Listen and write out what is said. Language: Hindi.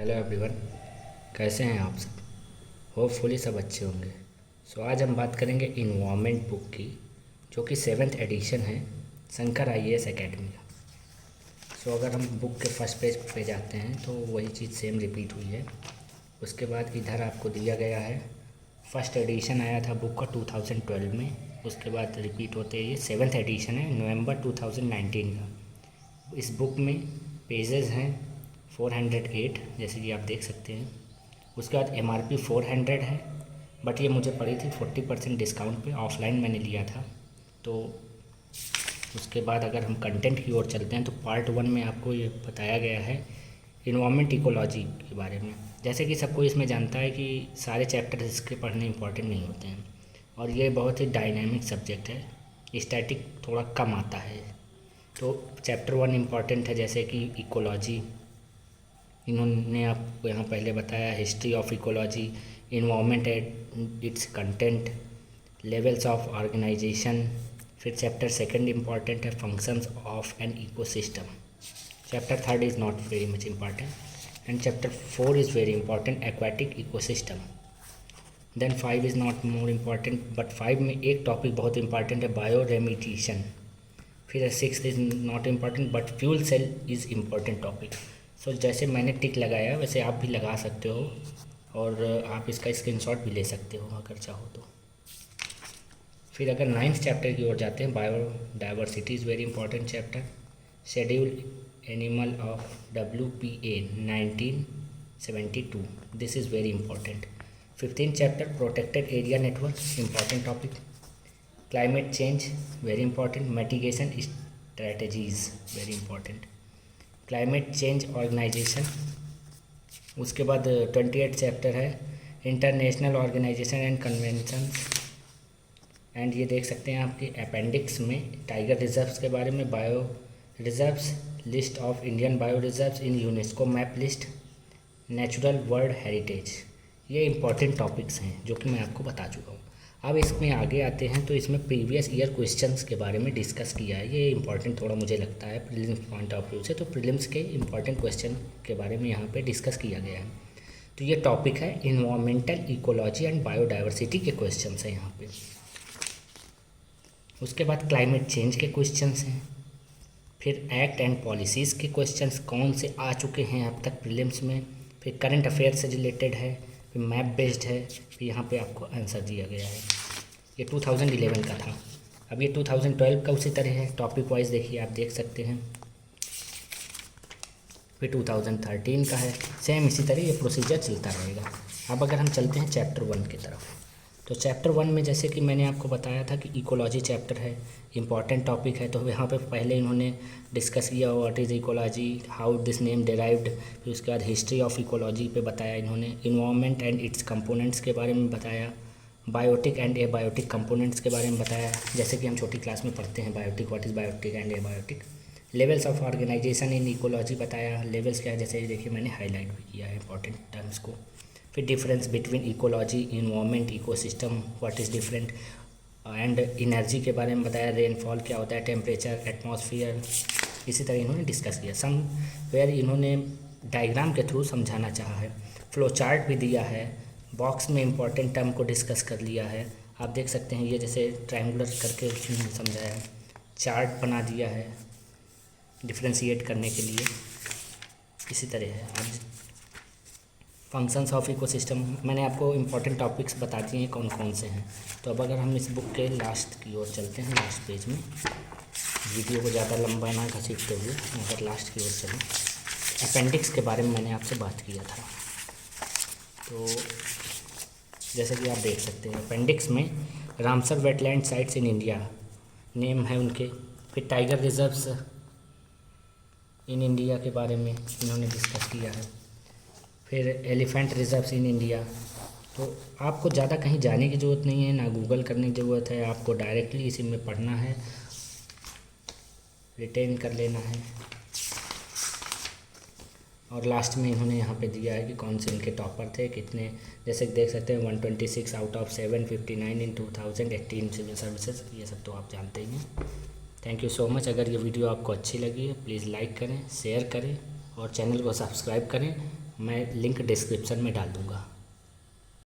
हेलो एवरीवन, कैसे हैं आप सब। होपफुली सब अच्छे होंगे। आज हम बात करेंगे इन्वायरमेंट बुक की, जो कि 7th एडिशन है शंकर IAS एकेडमी का। अगर हम बुक के फर्स्ट पेज पे जाते हैं तो वही चीज़ सेम रिपीट हुई है। उसके बाद इधर आपको दिया गया है, फर्स्ट एडिशन आया था बुक का 2012 में। उसके बाद रिपीट होते ये 7th एडिशन है नवंबर 2019 का। इस बुक में पेजेस हैं 408, जैसे कि आप देख सकते हैं। उसके बाद MRP 400 है, बट ये मुझे पड़ी थी 40% डिस्काउंट पे, ऑफलाइन मैंने लिया था। तो उसके बाद अगर हम कंटेंट की ओर चलते हैं तो पार्ट 1 में आपको ये बताया गया है इन्वायरमेंट इकोलॉजी के बारे में। जैसे कि सबको इसमें जानता है कि सारे चैप्टर इसके पढ़ने इंपॉर्टेंट नहीं होते हैं, और ये बहुत ही डायनामिक सब्जेक्ट है, स्टैटिक थोड़ा कम आता है। तो चैप्टर 1 इम्पॉर्टेंट है, जैसे कि इकोलॉजी, इन्होंने आपको यहाँ पहले बताया history of ecology, environment and its content, levels of organization. फिर चैप्टर 2 इम्पॉर्टेंट है functions of an ecosystem. Chapter 3 is not very much important, and chapter 4 is very important, aquatic ecosystem. Then 5 is not more important, but 5 में एक टॉपिक बहुत इंपॉर्टेंट है, बायो रेमिडिएशन। फिर 6 is not important, but fuel cell is important topic. जैसे मैंने टिक लगाया वैसे आप भी लगा सकते हो, और आप इसका स्क्रीनशॉट भी ले सकते हो अगर चाहो तो। फिर अगर 9th चैप्टर की ओर जाते हैं, biodiversity is very important chapter, schedule animal of WPA 1972, this is very important. 15th chapter protected area network, important topic. Climate change very important, mitigation strategies very important, climate change organization. उसके बाद 28 चैप्टर है international organization and convention, and ये देख सकते हैं आपके अपेंडिक्स में टाइगर रिजर्व्स के बारे में, bio reserves, list of Indian bio reserves in UNESCO map list, natural world heritage. ये इंपॉर्टेंट टॉपिक्स हैं जो कि मैं आपको बता चुका हूँ। अब इसमें आगे आते हैं तो इसमें प्रीवियस ईयर क्वेश्चंस के बारे में डिस्कस किया है। ये इंपॉर्टेंट थोड़ा मुझे लगता है प्रीलिम्स पॉइंट ऑफ व्यू से, तो प्रीलिम्स के इंपॉर्टेंट क्वेश्चन के बारे में यहाँ पे डिस्कस किया गया है। तो ये टॉपिक है इन्वायरमेंटल इकोलॉजी एंड बायोडाइवर्सिटी के क्वेश्चंस हैं यहाँ पे। उसके बाद क्लाइमेट चेंज के क्वेश्चंस हैं, फिर एक्ट एंड पॉलिसीज़ के क्वेश्चंस कौन से आ चुके हैं अब तक प्रीलिम्स में, फिर करंट अफेयर से रिलेटेड है, फिर मैप बेस्ड है, फिर यहाँ पे आपको आंसर दिया गया है। ये 2011 का था, अब ये 2012 का उसी तरह है, टॉपिक वाइज देखिए आप देख सकते हैं। फिर 2013 का है, सेम इसी तरह ये प्रोसीजर चलता रहेगा। अब अगर हम चलते हैं चैप्टर 1 की तरफ, तो चैप्टर 1 में जैसे कि मैंने आपको बताया था कि इकोलॉजी चैप्टर है, इंपॉर्टेंट टॉपिक है। तो यहाँ पे पहले इन्होंने डिस्कस किया what is ecology, how this name derived. फिर उसके बाद हिस्ट्री ऑफ इकोलॉजी पे बताया इन्होंने, इन्वायरमेंट एंड इट्स कंपोनेंट्स के बारे में बताया, बायोटिक एंड एबायोटिक कंपोनेंट्स के बारे में बताया, जैसे कि हम छोटी क्लास में पढ़ते हैं biotic, what is biotic and abiotic. Levels of organization in ecology बताया, लेवल्स क्या है, जैसे देखिए मैंने हाईलाइट भी किया है इंपॉर्टेंट टर्म्स को। फिर difference between ecology, environment, ecosystem, what is different, and energy के बारे में बताया, रेनफॉल क्या होता है, टेम्परेचर, एटमॉस्फेयर, इसी तरह इन्होंने डिस्कस किया। सम वेयर इन्होंने डायग्राम के थ्रू समझाना चाहा है, फ्लो चार्ट भी दिया है, बॉक्स में इंपॉर्टेंट टर्म को डिस्कस कर लिया है। आप देख सकते हैं ये जैसे ट्रायंगुलर करके उसने समझाया है, चार्ट बना दिया है डिफ्रेंशिएट करने के लिए, इसी तरह है। अब फंक्शंस ऑफ इकोसिस्टम मैंने आपको इंपॉर्टेंट टॉपिक्स बता दिए हैं कौन कौन से हैं। तो अब अगर हम इस बुक के लास्ट की ओर चलते हैं, लास्ट पेज में, वीडियो को ज़्यादा लंबा ना घसीटते हुए अगर लास्ट की ओर चलें, अपेंडिक्स के बारे में मैंने आपसे बात किया था। तो जैसे कि आप देख सकते हैं अपेंडिक्स में Ramsar wetland sites in India name है उनके, फिर टाइगर रिजर्व्स इन इंडिया के बारे में इन्होंने डिस्कस किया है, फिर एलिफेंट रिजर्व्स इन इंडिया। तो आपको ज़्यादा कहीं जाने की ज़रूरत नहीं है, ना गूगल करने की ज़रूरत है, आपको डायरेक्टली इसी में पढ़ना है, रिटेन कर लेना है। और लास्ट में इन्होंने यहाँ पे दिया है कि कौन से इनके टॉपर थे, कितने, जैसे देख सकते हैं 126 out of 759 in 2018 civil services, ये सब तो आप जानते ही हैं। Thank you so much. अगर ये वीडियो आपको अच्छी लगी है प्लीज़ लाइक करें, शेयर करें और चैनल को सब्सक्राइब करें। मैं लिंक डिस्क्रिप्शन में डाल दूँगा।